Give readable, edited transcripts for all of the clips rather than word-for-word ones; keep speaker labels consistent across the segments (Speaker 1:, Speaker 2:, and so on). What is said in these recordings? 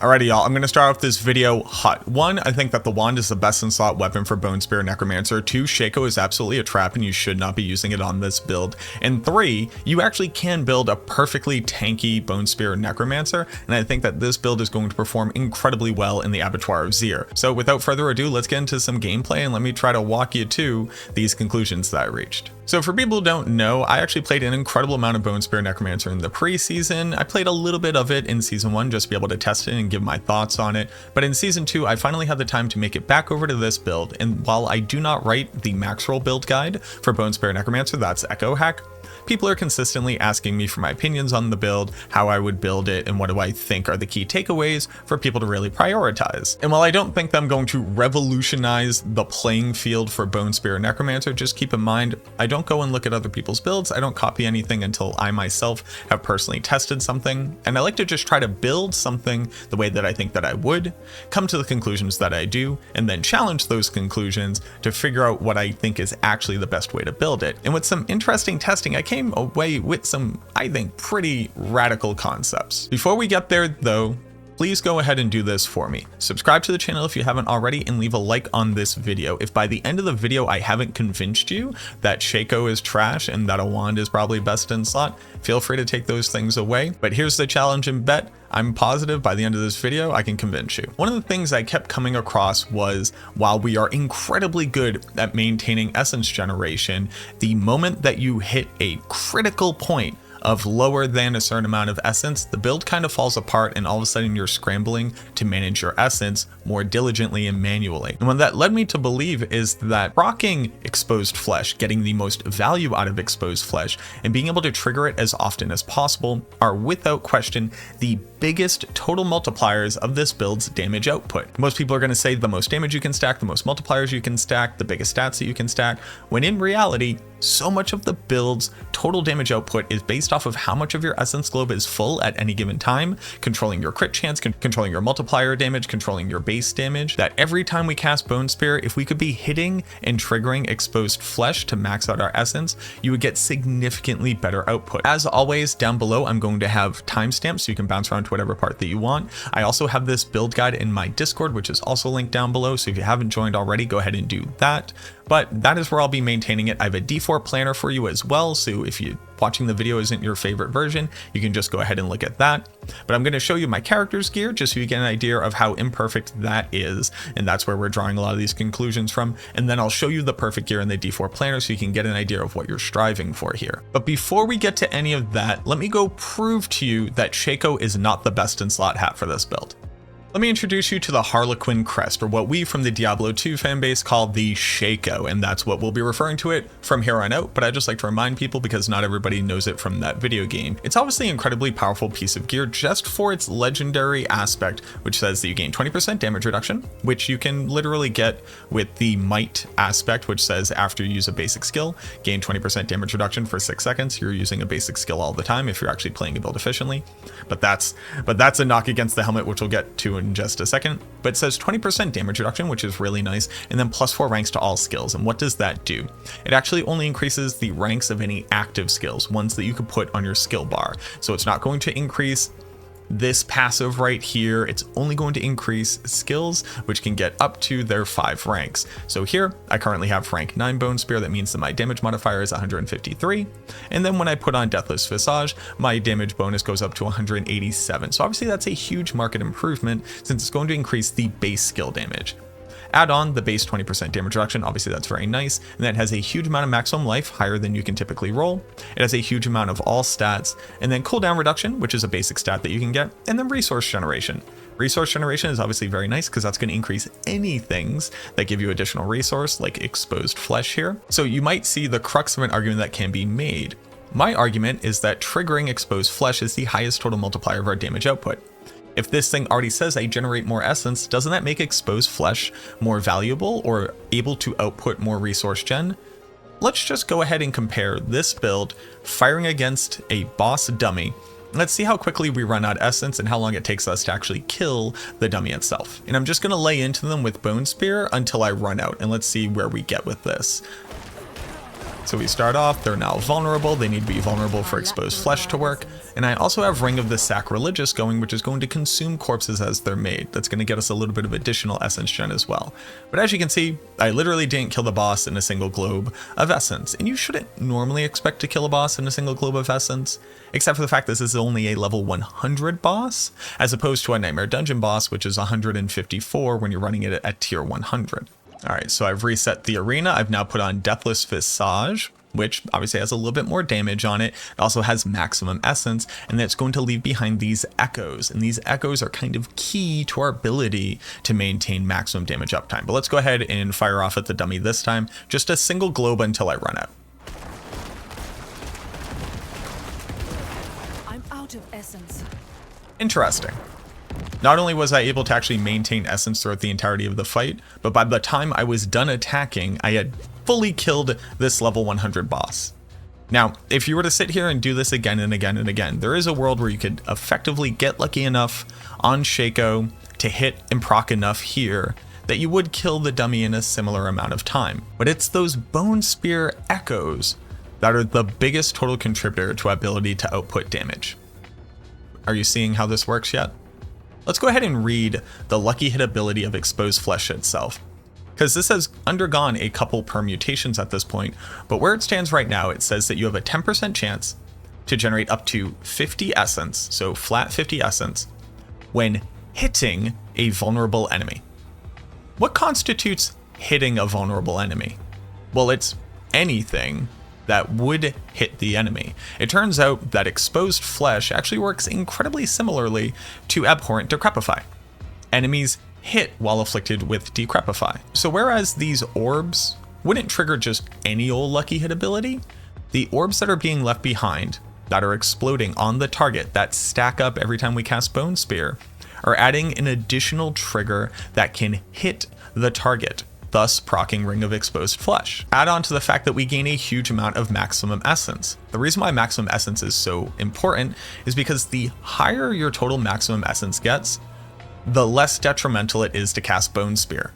Speaker 1: Alrighty, y'all, I'm going to start off this video hot. 1, I think that the wand is the best in slot weapon for Bone Spear Necromancer. 2, Shako is absolutely a trap and you should not be using it on this build. And 3, you actually can build a perfectly tanky Bone Spear Necromancer, and I think that this build is going to perform incredibly well in the Abattoir of Zir. So without further ado, let's get into some gameplay and let me try to walk you to these conclusions that I reached. So for people who don't know, I actually played an incredible amount of Bone Spear Necromancer in the preseason. I played a little bit of it in season 1 just to be able to test it and give my thoughts on it. But in season 2, I finally had the time to make it back over to this build. And while I do not write the max roll build guide for Bone Spear Necromancer, that's Echo Hack, people are consistently asking me for my opinions on the build, how I would build it, and what do I think are the key takeaways for people to really prioritize. And while I don't think that I'm going to revolutionize the playing field for Bone Spear Necromancer, just keep in mind, I don't go and look at other people's builds, I don't copy anything until I myself have personally tested something, and I like to just try to build something the way that I think that I would, come to the conclusions that I do, and then challenge those conclusions to figure out what I think is actually the best way to build it. And with some interesting testing, I came away with some, I think, pretty radical concepts. Before we get there though, please go ahead and do this for me. Subscribe to the channel if you haven't already and leave a like on this video. If by the end of the video I haven't convinced you that Shako is trash and that a wand is probably best in slot, feel free to take those things away. But here's the challenge and bet. I'm positive by the end of this video, I can convince you. One of the things I kept coming across was, while we are incredibly good at maintaining essence generation, the moment that you hit a critical point of lower than a certain amount of essence, the build kind of falls apart and all of a sudden you're scrambling to manage your essence more diligently and manually. And what that led me to believe is that rocking exposed flesh, getting the most value out of exposed flesh, and being able to trigger it as often as possible are without question the biggest total multipliers of this build's damage output. Most people are going to say the most damage you can stack, the most multipliers you can stack, the biggest stats that you can stack, when in reality, so much of the build's total damage output is based off of how much of your essence globe is full at any given time, controlling your crit chance, controlling your multiplier damage, controlling your base damage, that every time we cast Bone Spear, if we could be hitting and triggering exposed flesh to max out our essence, you would get significantly better output. As always, down below, I'm going to have timestamps so you can bounce around to whatever part that you want. I also have this build guide in my Discord, which is also linked down below. So if you haven't joined already, go ahead and do that. But that is where I'll be maintaining it. I have a D4 planner for you as well. So if you watching the video isn't your favorite version, you can just go ahead and look at that. But I'm going to show you my character's gear just so you get an idea of how imperfect that is. And that's where we're drawing a lot of these conclusions from. And then I'll show you the perfect gear in the D4 planner so you can get an idea of what you're striving for here. But before we get to any of that, let me go prove to you that Shako is not the best in slot hat for this build. Let me introduce you to the Harlequin Crest, or what we from the Diablo 2 fanbase call the Shako, and that's what we'll be referring to it from here on out, but I just like to remind people because not everybody knows it from that video game. It's obviously an incredibly powerful piece of gear just for its legendary aspect, which says that you gain 20% damage reduction, which you can literally get with the Might aspect, which says after you use a basic skill, gain 20% damage reduction for 6 seconds. You're using a basic skill all the time if you're actually playing a build efficiently, but that's a knock against the helmet, which we'll get to in just a second. But it says 20% damage reduction, which is really nice, and then +4 ranks to all skills. And what does that do? It actually only increases the ranks of any active skills, ones that you could put on your skill bar. So it's not going to increase this passive right here. It's only going to increase skills, which can get up to their 5 ranks. So here I currently have rank 9 Bone Spear. That means that my damage modifier is 153. And then when I put on Deathless Visage, my damage bonus goes up to 187. So obviously that's a huge market improvement since it's going to increase the base skill damage. Add on the base 20% damage reduction, obviously that's very nice, and that has a huge amount of maximum life, higher than you can typically roll. It has a huge amount of all stats, and then cooldown reduction, which is a basic stat that you can get, and then resource generation. Resource generation is obviously very nice because that's going to increase any things that give you additional resource, like exposed flesh here. So you might see the crux of an argument that can be made. My argument is that triggering exposed flesh is the highest total multiplier of our damage output. If this thing already says I generate more essence, doesn't that make exposed flesh more valuable or able to output more resource gen? Let's just go ahead and compare this build firing against a boss dummy. Let's see how quickly we run out essence and how long it takes us to actually kill the dummy itself. And I'm just going to lay into them with Bone Spear until I run out, and let's see where we get with this. So we start off, they're now vulnerable. They need to be vulnerable for exposed flesh to work. And I also have Ring of the Sacrilegious going, which is going to consume corpses as they're made. That's going to get us a little bit of additional essence gen as well. But as you can see, I literally didn't kill the boss in a single globe of essence. And you shouldn't normally expect to kill a boss in a single globe of essence, except for the fact this is only a level 100 boss, as opposed to a Nightmare Dungeon boss, which is 154 when you're running it at tier 100. All right, so I've reset the arena. I've now put on Deathless Visage, which obviously has a little bit more damage on it. It also has maximum essence, and that's going to leave behind these echoes. And these echoes are kind of key to our ability to maintain maximum damage uptime. But let's go ahead and fire off at the dummy this time. Just a single globe until I run out.
Speaker 2: I'm out of essence.
Speaker 1: Interesting. Not only was I able to actually maintain essence throughout the entirety of the fight, but by the time I was done attacking, I had fully killed this level 100 boss. Now, if you were to sit here and do this again and again and again, there is a world where you could effectively get lucky enough on Shako to hit and proc enough here that you would kill the dummy in a similar amount of time. But it's those Bone Spear echoes that are the biggest total contributor to our ability to output damage. Are you seeing how this works yet? Let's go ahead and read the lucky hit ability of exposed flesh itself, because this has undergone a couple permutations at this point, but where it stands right now, it says that you have a 10% chance to generate up to 50 essence, so flat 50 essence, when hitting a vulnerable enemy. What constitutes hitting a vulnerable enemy? Well, it's anything that would hit the enemy. It turns out that exposed flesh actually works incredibly similarly to Abhorrent Decrepify. Enemies hit while afflicted with Decrepify. So whereas these orbs wouldn't trigger just any old lucky hit ability, the orbs that are being left behind, that are exploding on the target, that stack up every time we cast Bone Spear, are adding an additional trigger that can hit the target, thus proccing Ring of Exposed Flesh. Add on to the fact that we gain a huge amount of maximum essence. The reason why maximum essence is so important is because the higher your total maximum essence gets, the less detrimental it is to cast Bone Spear.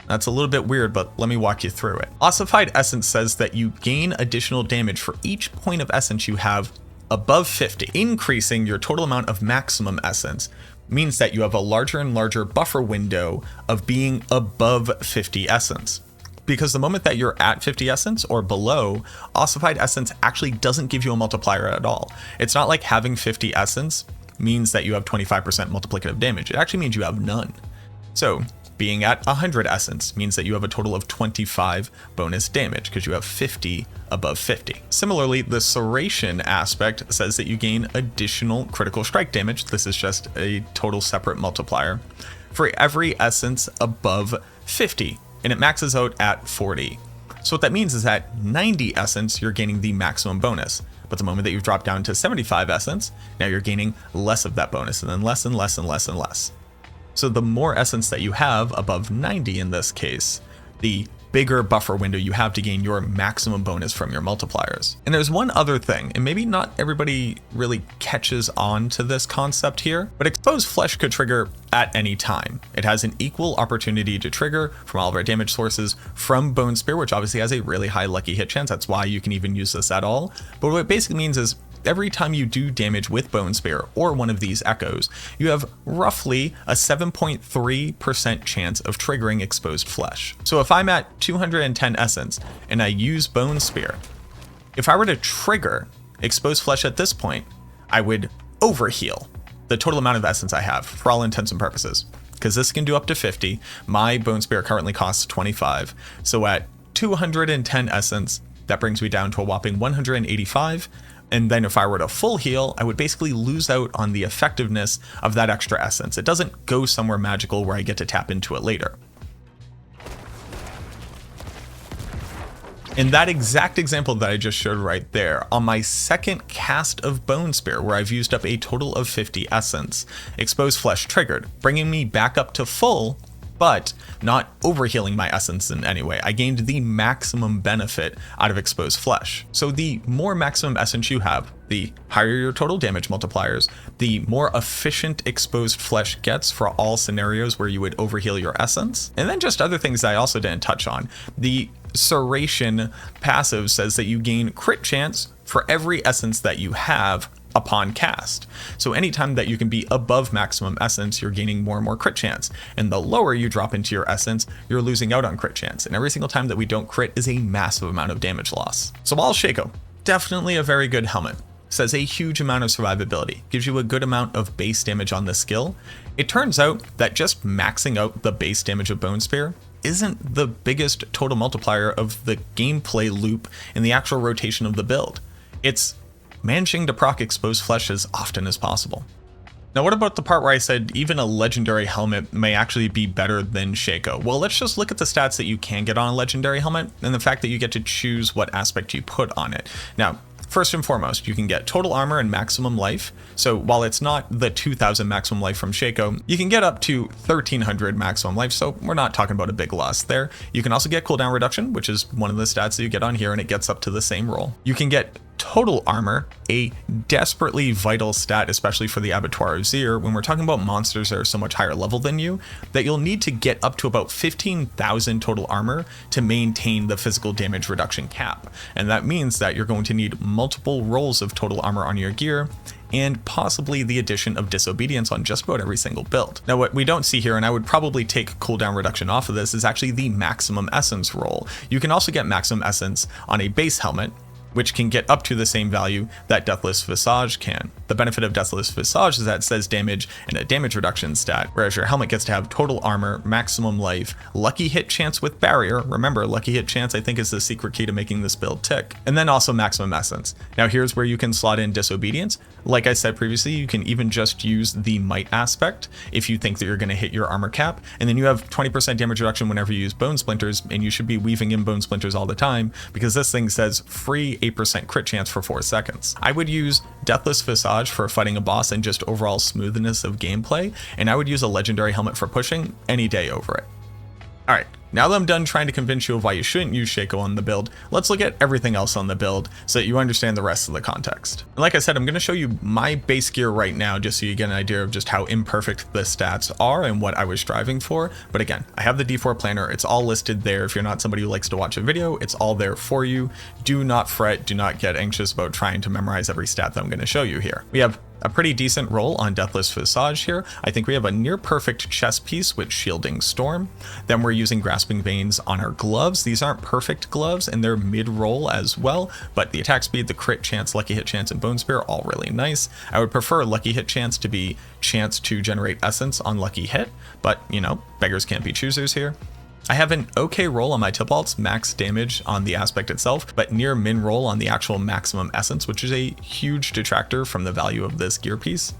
Speaker 1: That's a little bit weird, but let me walk you through it. Ossified Essence says that you gain additional damage for each point of essence you have above 50. Increasing your total amount of maximum essence means that you have a larger and larger buffer window of being above 50 essence. Because the moment that you're at 50 essence or below, Ossified Essence actually doesn't give you a multiplier at all. It's not like having 50 essence means that you have 25% multiplicative damage. It actually means you have none. So being at 100 essence means that you have a total of 25 bonus damage because you have 50 above 50. Similarly, the Serration aspect says that you gain additional critical strike damage. This is just a total separate multiplier for every essence above 50, and it maxes out at 40. So what that means is at 90 essence, you're gaining the maximum bonus. But the moment that you've dropped down to 75 essence, now you're gaining less of that bonus, and then less and less and less and less. So the more essence that you have, above 90 in this case, the bigger buffer window you have to gain your maximum bonus from your multipliers. And there's one other thing, and maybe not everybody really catches on to this concept here, but exposed flesh could trigger at any time. It has an equal opportunity to trigger from all of our damage sources from Bone Spear, which obviously has a really high lucky hit chance. That's why you can even use this at all. But what it basically means is every time you do damage with Bone Spear or one of these echoes, you have roughly a 7.3% chance of triggering exposed flesh. So if I'm at 210 essence and I use Bone Spear, if I were to trigger exposed flesh at this point, I would overheal the total amount of essence I have for all intents and purposes, because this can do up to 50. My Bone Spear currently costs 25. So at 210 essence, that brings me down to a whopping 185. And then if I were to full heal, I would basically lose out on the effectiveness of that extra essence. It doesn't go somewhere magical where I get to tap into it later. In that exact example that I just showed right there, on my second cast of Bone Spear, where I've used up a total of 50 essence, Exposed Flesh triggered, bringing me back up to full, but not overhealing my essence in any way. I gained the maximum benefit out of Exposed Flesh. So the more maximum essence you have, the higher your total damage multipliers, the more efficient Exposed Flesh gets for all scenarios where you would overheal your essence. And then just other things that I also didn't touch on. The Serration passive says that you gain crit chance for every essence that you have upon cast. So anytime that you can be above maximum essence, you're gaining more and more crit chance. And the lower you drop into your essence, you're losing out on crit chance. And every single time that we don't crit is a massive amount of damage loss. So while Shako, definitely a very good helmet, says a huge amount of survivability, gives you a good amount of base damage on the skill, it turns out that just maxing out the base damage of Bone Spear isn't the biggest total multiplier of the gameplay loop in the actual rotation of the build. It's managing to proc exposed flesh as often as possible. Now, what about the part where I said even a legendary helmet may actually be better than Shako? Well, let's just look at the stats that you can get on a legendary helmet and the fact that you get to choose what aspect you put on it. Now, first and foremost, you can get total armor and maximum life. So while it's not the 2000 maximum life from Shako, you can get up to 1300 maximum life. So we're not talking about a big loss there. You can also get cooldown reduction, which is one of the stats that you get on here, and it gets up to the same roll. You can get total armor, a desperately vital stat, especially for the Abattoir of Zir, when we're talking about monsters that are so much higher level than you, that you'll need to get up to about 15,000 total armor to maintain the physical damage reduction cap. And that means that you're going to need multiple rolls of total armor on your gear, and possibly the addition of disobedience on just about every single build. Now, what we don't see here, and I would probably take cooldown reduction off of this, is actually the maximum essence roll. You can also get maximum essence on a base helmet, which can get up to the same value that Deathless Visage can. The benefit of Deathless Visage is that it says damage and a damage reduction stat, whereas your helmet gets to have total armor, maximum life, lucky hit chance with barrier. Remember, lucky hit chance I think is the secret key to making this build tick. And then also maximum essence. Now here's where you can slot in disobedience. Like I said previously, you can even just use the might aspect if you think that you're going to hit your armor cap, and then you have 20% damage reduction whenever you use bone splinters, and you should be weaving in bone splinters all the time because this thing says free 8% crit chance for 4 seconds. I would use Deathless Visage for fighting a boss and just overall smoothness of gameplay, and I would use a legendary helmet for pushing any day over it. Alright, now that I'm done trying to convince you of why you shouldn't use Shako on the build, let's look at everything else on the build so that you understand the rest of the context. And like I said, I'm going to show you my base gear right now just so you get an idea of just how imperfect the stats are and what I was striving for. But again, I have the D4 planner. It's all listed there. If you're not somebody who likes to watch a video, it's all there for you. Do not fret. Do not get anxious about trying to memorize every stat that I'm going to show you here. We have a pretty decent roll on Deathless Visage here. I think we have a near perfect chest piece with Shielding Storm. Then we're using Grasping Veins on our gloves. These aren't perfect gloves and they're mid-roll as well, but the attack speed, the crit chance, lucky hit chance, and bone spear all really nice. I would prefer lucky hit chance to be chance to generate essence on lucky hit, but you know, beggars can't be choosers here. I have an okay roll on my Tybalt's max damage on the aspect itself, but near min roll on the actual maximum essence, which is a huge detractor from the value of this gear piece.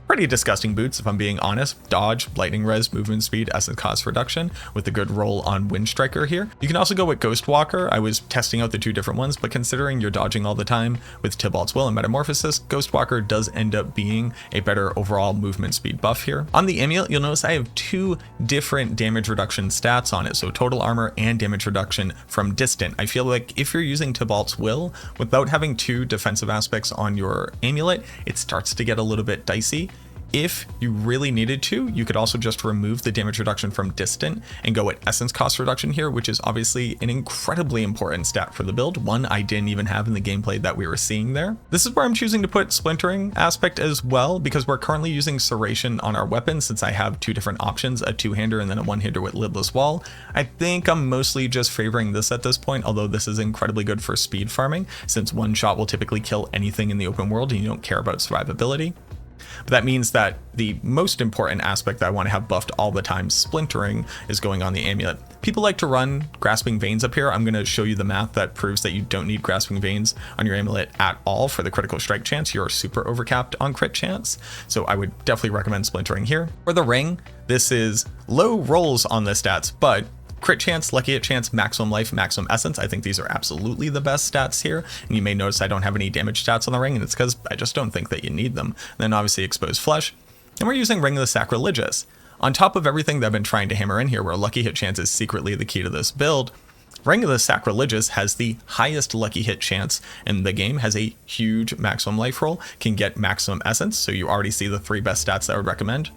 Speaker 1: Pretty disgusting boots, if I'm being honest. Dodge, lightning res, movement speed, essence cost reduction with a good roll on Wind Striker here. You can also go with Ghost Walker. I was testing out the two different ones, but considering you're dodging all the time with Tybalt's Will and Metamorphosis, Ghost Walker does end up being a better overall movement speed buff here. On the amulet, you'll notice I have two different damage reduction stats on it, so total armor and damage reduction from distant. I feel like if you're using Tybalt's Will, without having two defensive aspects on your amulet, it starts to get a little bit dicey. If you really needed to, you could also just remove the damage reduction from distant and go at essence cost reduction here, which is obviously an incredibly important stat for the build, one I didn't even have in the gameplay that we were seeing there. This is where I'm choosing to put splintering aspect as well, because we're currently using serration on our weapon since I have two different options, a two-hander and then a one-hander with lidless wall. I think I'm mostly just favoring this at this point, although this is incredibly good for speed farming since one shot will typically kill anything in the open world and you don't care about survivability. But that means that the most important aspect that I want to have buffed all the time, splintering, is going on the amulet. People like to run Grasping Veins up here. I'm going to show you the math that proves that you don't need Grasping Veins on your amulet at all for the critical strike chance. You're super overcapped on crit chance. So I would definitely recommend splintering here. For the ring, this is low rolls on the stats, but crit chance, lucky hit chance, maximum life, maximum essence. I think these are absolutely the best stats here. And you may notice I don't have any damage stats on the ring, and it's because I just don't think that you need them. And then obviously exposed flesh. And we're using Ring of the Sacrilegious. On top of everything that I've been trying to hammer in here, where lucky hit chance is secretly the key to this build, Ring of the Sacrilegious has the highest lucky hit chance in the game, has a huge maximum life roll, can get maximum essence, so you already see the three best stats that I would recommend.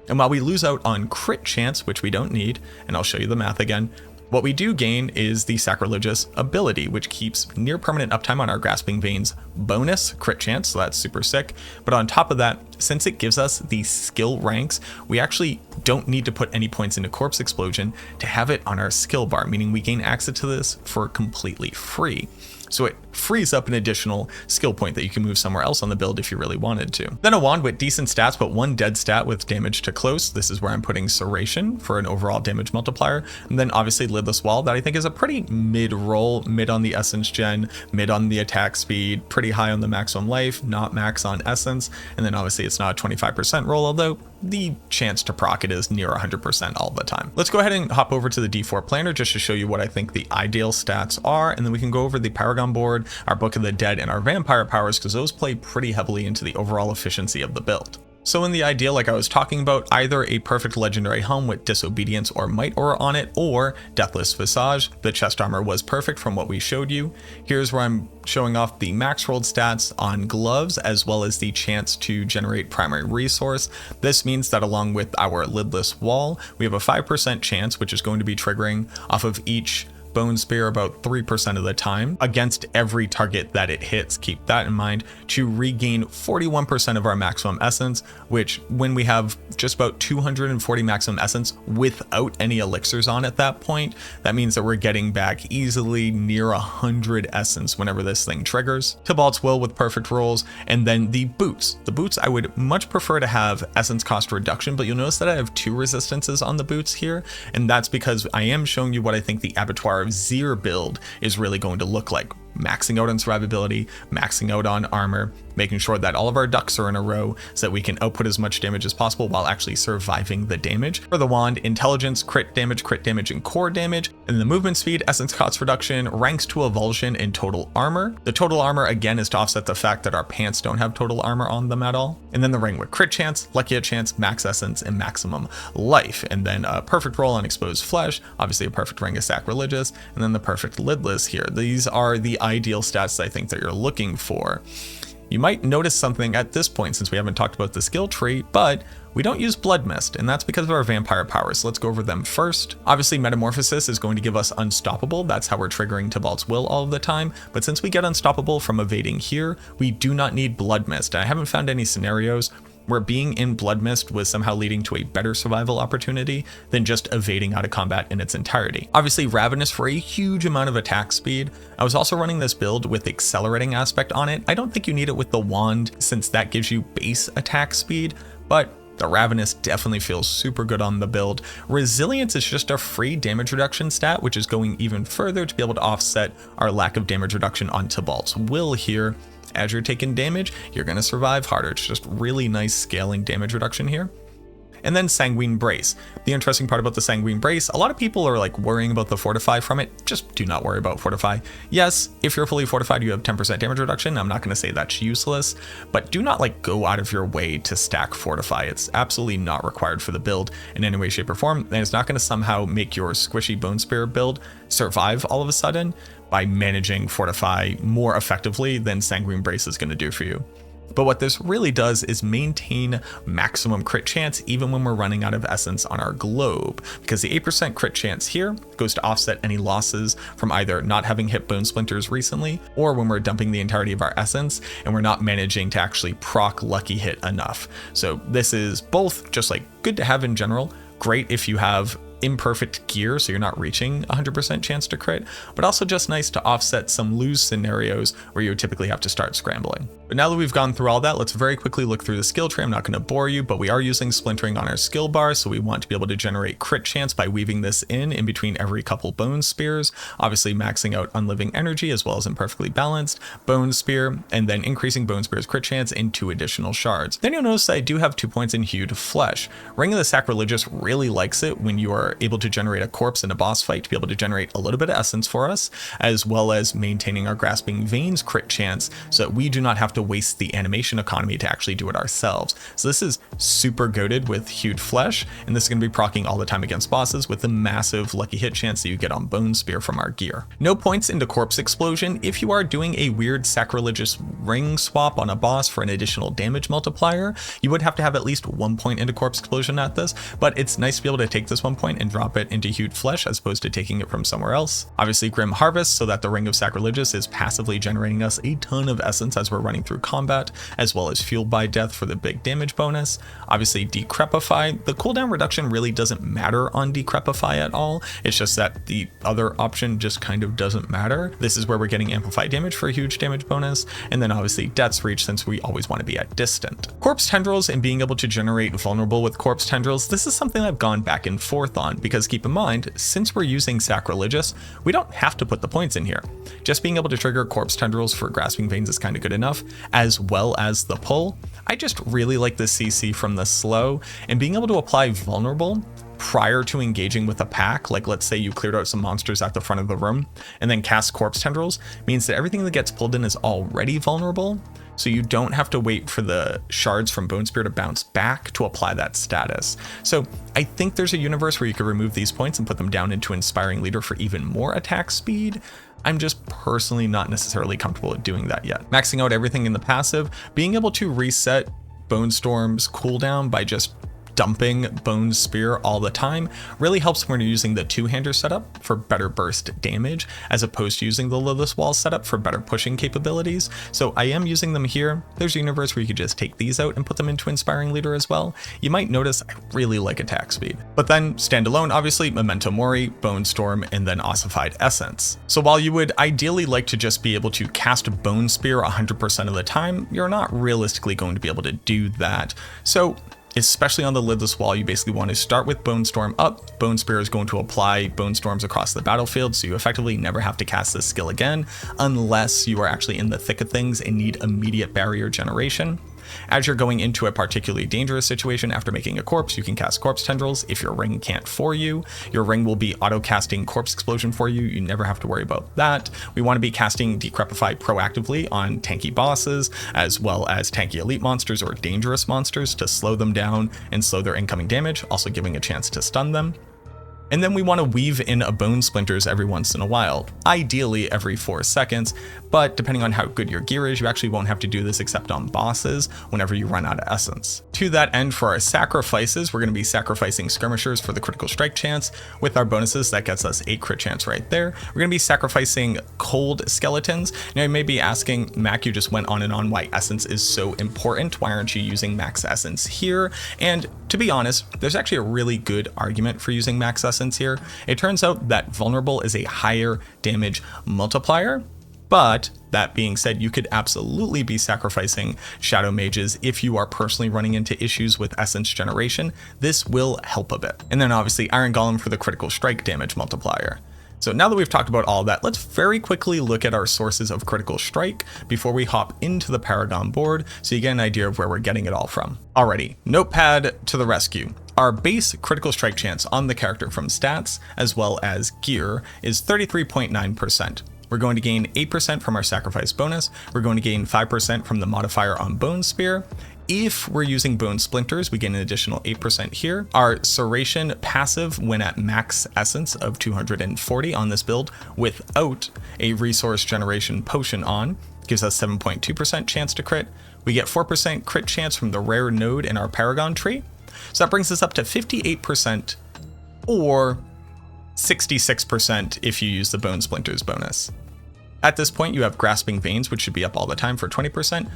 Speaker 1: And while we lose out on crit chance, which we don't need, and I'll show you the math again, What we do gain is the Sacrilegious ability, which keeps near permanent uptime on our Grasping Veins bonus crit chance, so that's super sick. But on top of that, since it gives us the skill ranks, we actually don't need to put any points into Corpse Explosion to have it on our skill bar, meaning we gain access to this for completely free. So it frees up an additional skill point that you can move somewhere else on the build if you really wanted to. Then a wand with decent stats, but one dead stat with damage to close. This is where I'm putting Serration for an overall damage multiplier. And then obviously Lidless Wall, that I think is a pretty mid roll, mid on the essence gen, mid on the attack speed, pretty high on the maximum life, not max on essence. And then obviously it's not a 25% roll, although the chance to proc it is near 100% all the time. Let's go ahead and hop over to the D4 planner just to show you what I think the ideal stats are, and then we can go over the Paragon board, our Book of the Dead, and our Vampire powers, because those play pretty heavily into the overall efficiency of the build. So in the ideal, like I was talking about, either a perfect legendary helm with Disobedience or Might Aura on it, or Deathless Visage. The chest armor was perfect from what we showed you. Here's where I'm showing off the max rolled stats on gloves, as well as the chance to generate primary resource. This means that along with our Lidless Wall, we have a 5% chance, which is going to be triggering off of each Bone Spear about 3% of the time against every target that it hits. Keep that in mind, to regain 41% of our maximum essence, which when we have just about 240 maximum essence without any elixirs on at that point, that means that we're getting back easily near 100 essence whenever this thing triggers. Tybalt's Will with perfect rolls, and then the boots. The boots I would much prefer to have essence cost reduction, but you'll notice that I have 2 resistances on the boots here, and that's because I am showing you what I think the Abattoir Zir build is really going to look like. Maxing out on survivability, maxing out on armor, making sure that all of our ducks are in a row so that we can output as much damage as possible while actually surviving the damage. For the wand, intelligence, crit damage, and core damage. And the movement speed, essence cost reduction, ranks to avulsion, and total armor. The total armor again is to offset the fact that our pants don't have total armor on them at all. And then the ring with crit chance, lucky hit chance, max essence, and maximum life. And then a perfect roll on exposed flesh, obviously a perfect ring is sacrilegious, and then the perfect lidless here. These are the ideal stats I think that you're looking for. You might notice something at this point since we haven't talked about the skill tree, but we don't use Blood Mist, and that's because of our vampire powers. So let's go over them first. Obviously, Metamorphosis is going to give us Unstoppable. That's how we're triggering Tybalt's Will all of the time. But since we get Unstoppable from evading here, we do not need Blood Mist. I haven't found any scenarios where being in Blood Mist was somehow leading to a better survival opportunity than just evading out of combat in its entirety. Obviously, Ravenous for a huge amount of attack speed. I was also running this build with Accelerating Aspect on it. I don't think you need it with the wand since that gives you base attack speed, but the Ravenous definitely feels super good on the build. Resilience is just a free damage reduction stat, which is going even further to be able to offset our lack of damage reduction on Tybalt's Will here. As you're taking damage, you're going to survive harder. It's just really nice scaling damage reduction here. And then Sanguine Brace. The interesting part about the Sanguine Brace, a lot of people are like worrying about the Fortify from it. Just do not worry about Fortify. Yes, if you're fully fortified, you have 10% damage reduction. I'm not going to say that's useless, but do not like go out of your way to stack Fortify. It's absolutely not required for the build in any way, shape, or form. And it's not going to somehow make your squishy Bone Spear build survive all of a sudden by managing Fortify more effectively than Sanguine Brace is going to do for you. But what this really does is maintain maximum crit chance even when we're running out of essence on our globe, because the 8% crit chance here goes to offset any losses from either not having hit Bone Splinters recently, or when we're dumping the entirety of our essence and we're not managing to actually proc lucky hit enough. So this is both just like good to have in general, great if you have imperfect gear so you're not reaching 100% chance to crit, but also just nice to offset some lose scenarios where you would typically have to start scrambling. But now that we've gone through all that, let's very quickly look through the skill tree. I'm not going to bore you, but we are using splintering on our skill bar, so we want to be able to generate crit chance by weaving this in between every couple Bone Spears, obviously maxing out Unliving Energy as well as Imperfectly Balanced, Bone Spear, and then increasing Bone Spear's crit chance in 2 additional shards. Then you'll notice that I do have 2 points in Hewed Flesh. Ring of the Sacrilegious really likes it when you are able to generate a corpse in a boss fight to be able to generate a little bit of essence for us, as well as maintaining our Grasping Veins crit chance so that we do not have to waste the animation economy to actually do it ourselves. So this is super goated with Hewed Flesh, and this is going to be proccing all the time against bosses with the massive lucky hit chance that you get on Bone Spear from our gear. No points into Corpse Explosion. If you are doing a weird sacrilegious ring swap on a boss for an additional damage multiplier, you would have to have at least 1 point into Corpse Explosion at this, but it's nice to be able to take this 1 point and drop it into Hewed Flesh as opposed to taking it from somewhere else. Obviously Grim Harvest, so that the Ring of Sacrilegious is passively generating us a ton of essence as we're running through combat, as well as Fueled by Death for the big damage bonus. Obviously Decrepify, the cooldown reduction really doesn't matter on Decrepify at all, it's just that the other option just kind of doesn't matter. This is where we're getting amplified damage for a huge damage bonus, and then obviously Death's Reach since we always want to be at distant. Corpse Tendrils and being able to generate vulnerable with Corpse Tendrils, this is something I've gone back and forth on, because keep in mind, since we're using Sacrilegious, we don't have to put the points in here. Just being able to trigger Corpse Tendrils for Grasping Veins is kind of good enough, as well as the pull. I just really like the CC from the slow, and being able to apply vulnerable prior to engaging with a pack, like let's say you cleared out some monsters at the front of the room and then cast Corpse Tendrils, means that everything that gets pulled in is already vulnerable, so you don't have to wait for the shards from Bone Spear to bounce back to apply that status. So I think there's a universe where you could remove these points and put them down into Inspiring Leader for even more attack speed. I'm just personally not necessarily comfortable with doing that yet. Maxing out everything in the passive, being able to reset Bone Storm's cooldown by just dumping Bone Spear all the time really helps when you're using the two-hander setup for better burst damage, as opposed to using the Lilith's Wall setup for better pushing capabilities. So I am using them here. There's a universe where you could just take these out and put them into Inspiring Leader as well. You might notice I really like attack speed. But then standalone, obviously Memento Mori, Bone Storm, and then Ossified Essence. So while you would ideally like to just be able to cast Bone Spear 100% of the time, you're not realistically going to be able to do that. So especially on the Lidless Wall, you basically want to start with Bone Storm up. Bone Spear is going to apply Bone Storms across the battlefield, so you effectively never have to cast this skill again, unless you are actually in the thick of things and need immediate barrier generation. As you're going into a particularly dangerous situation after making a corpse, you can cast Corpse Tendrils if your ring can't for you. Your ring will be auto-casting Corpse Explosion for you. You never have to worry about that. We want to be casting Decrepify proactively on tanky bosses, as well as tanky elite monsters or dangerous monsters to slow them down and slow their incoming damage, also giving a chance to stun them. And then we want to weave in a Bone Splinters every once in a while, ideally every 4 seconds, but depending on how good your gear is, you actually won't have to do this except on bosses whenever you run out of essence. To that end, for our sacrifices, we're going to be sacrificing Skirmishers for the critical strike chance. With our bonuses, that gets us 8 crit chance right there. We're going to be sacrificing Cold Skeletons. Now you may be asking, Mac, you just went on and on why Essence is so important. Why aren't you using Max Essence here? And to be honest, there's actually a really good argument for using Max Essence here. It turns out that Vulnerable is a higher damage multiplier, but that being said, you could absolutely be sacrificing Shadow Mages if you are personally running into issues with Essence generation. This will help a bit. And then obviously Iron Golem for the critical strike damage multiplier. So now that we've talked about all that, let's very quickly look at our sources of critical strike before we hop into the Paragon board so you get an idea of where we're getting it all from. Alrighty, notepad to the rescue. Our base critical strike chance on the character from stats as well as gear is 33.9%. We're going to gain 8% from our sacrifice bonus. We're going to gain 5% from the modifier on Bone Spear. If we're using Bone Splinters, we gain an additional 8% here. Our Serration passive when at max essence of 240 on this build without a resource generation potion on gives us 7.2% chance to crit. We get 4% crit chance from the rare node in our Paragon tree. So that brings us up to 58% or 66% if you use the Bone Splinters bonus. At this point, you have Grasping Veins, which should be up all the time for 20%.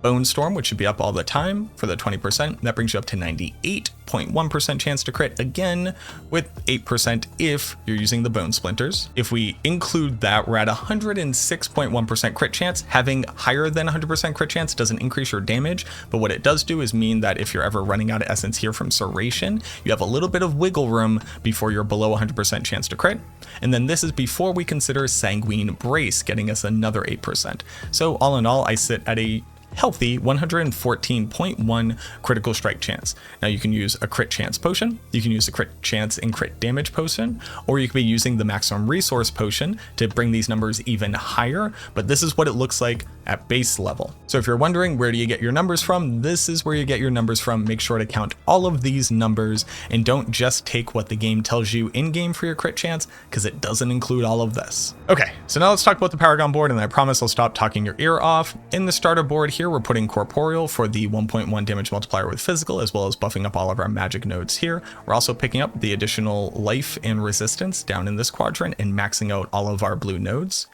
Speaker 1: Bone Storm, which should be up all the time for the 20%. That brings you up to 98.1% chance to crit, again with 8% if you're using the Bone Splinters. If we include that, we're at 106.1% crit chance. Having higher than 100% crit chance doesn't increase your damage, but what it does do is mean that if you're ever running out of essence here from Serration, you have a little bit of wiggle room before you're below 100% chance to crit. And then this is before we consider Sanguine Brace, getting us another 8%. So all in all, I sit at a healthy 114.1 critical strike chance. Now you can use a crit chance potion, you can use a crit chance and crit damage potion, or you could be using the maximum resource potion to bring these numbers even higher, but this is what it looks like at base level. So if you're wondering where do you get your numbers from, this is where you get your numbers from. Make sure to count all of these numbers and don't just take what the game tells you in game for your crit chance, because it doesn't include all of this. Okay, so now let's talk about the Paragon board, and I promise I'll stop talking your ear off. In the starter board here, we're putting Corporeal for the 1.1 damage multiplier with physical, as well as buffing up all of our magic nodes here. We're also picking up the additional life and resistance down in this quadrant and maxing out all of our blue nodes.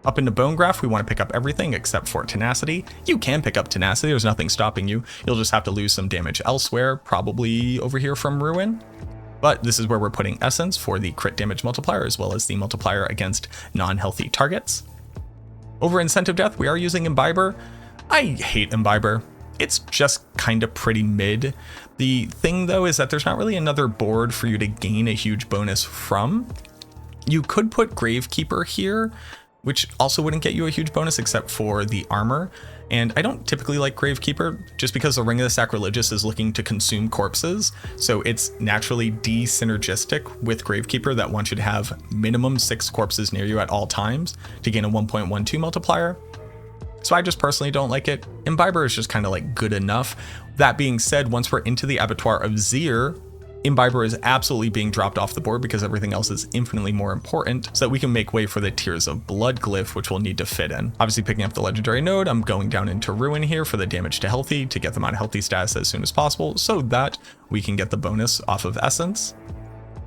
Speaker 1: Up into Bone Graft, we want to pick up everything except for Tenacity. You can pick up Tenacity, there's nothing stopping you. You'll just have to lose some damage elsewhere, probably over here from Ruin. But this is where we're putting Essence for the crit damage multiplier, as well as the multiplier against non-healthy targets. Over in Scent of Death, we are using Imbiber. I hate Imbiber. It's just kind of pretty mid. The thing though is that there's not really another board for you to gain a huge bonus from. You could put Gravekeeper here, which also wouldn't get you a huge bonus except for the armor. And I don't typically like Gravekeeper just because the Ring of the Sacrilegious is looking to consume corpses. So it's naturally de-synergistic with Gravekeeper that wants you to have minimum 6 corpses near you at all times to gain a 1.12 multiplier. So I just personally don't like it. Imbiber is just kind of like good enough. That being said, once we're into the Abattoir of Zir, Imbiber is absolutely being dropped off the board because everything else is infinitely more important, so that we can make way for the Tears of Blood glyph, which we'll need to fit in. Obviously picking up the legendary node, I'm going down into Ruin here for the damage to healthy to get them on healthy status as soon as possible so that we can get the bonus off of Essence.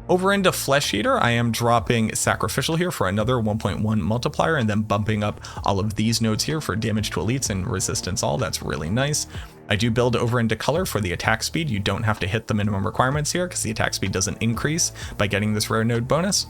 Speaker 1: Over into Flesh Eater, I am dropping Sacrificial here for another 1.1 multiplier and then bumping up all of these nodes here for damage to elites and resistance all. That's really nice. I do build over into Color for the attack speed. You don't have to hit the minimum requirements here because the attack speed doesn't increase by getting this rare node bonus.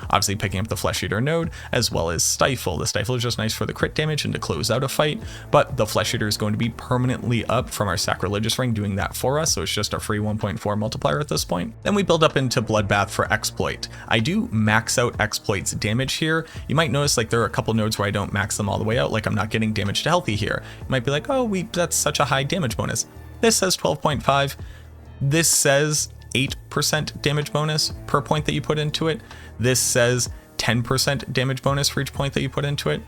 Speaker 1: Obviously picking up the Flesh Eater node, as well as Stifle. The Stifle is just nice for the crit damage and to close out a fight, but the Flesh Eater is going to be permanently up from our Sacrilegious Ring doing that for us, so it's just a free 1.4 multiplier at this point. Then we build up into Bloodbath for Exploit. I do max out Exploit's damage here. You might notice like there are a couple nodes where I don't max them all the way out, like I'm not getting damage to healthy here. You might be like, oh, that's such a high damage bonus. This says 12.5. This says 8% damage bonus per point that you put into it. This says 10% damage bonus for each point that you put into it.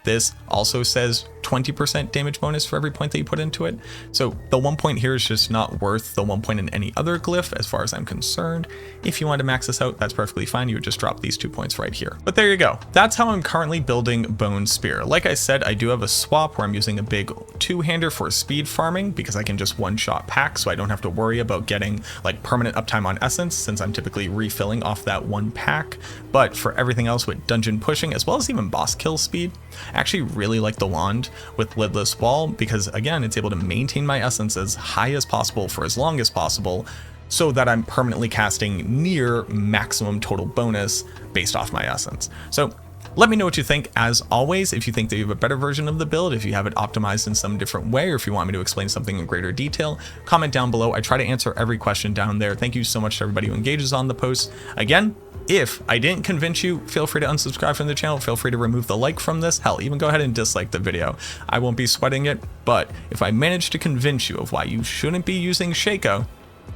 Speaker 1: This also says 20% damage bonus for every point that you put into it. So the 1 point here is just not worth the 1 point in any other glyph as far as I'm concerned. If you want to max this out, that's perfectly fine. You would just drop these 2 points right here. But there you go. That's how I'm currently building Bone Spear. Like I said, I do have a swap where I'm using a big 2-hander for speed farming because I can just one-shot pack, so I don't have to worry about getting like permanent uptime on Essence since I'm typically refilling off that 1 pack. But for everything else with dungeon pushing as well as even boss kill speed, I actually really like the wand with Lidless Wall because again, it's able to maintain my essence as high as possible for as long as possible so that I'm permanently casting near maximum total bonus based off my essence. So let me know what you think. As always, if you think that you have a better version of the build, if you have it optimized in some different way, or if you want me to explain something in greater detail, comment down below. I try to answer every question down there. Thank you so much to everybody who engages on the posts. Again, if I didn't convince you, feel free to unsubscribe from the channel. Feel free to remove the like from this. Hell, even go ahead and dislike the video. I won't be sweating it, but if I manage to convince you of why you shouldn't be using Shako,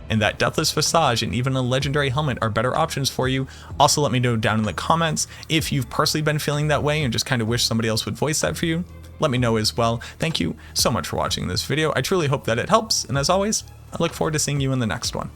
Speaker 1: and that Deathless Visage and even a legendary helmet are better options for you, also let me know down in the comments if you've personally been feeling that way and just kind of wish somebody else would voice that for you. Let me know as well. Thank you so much for watching this video. I truly hope that it helps, and as always, I look forward to seeing you in the next one.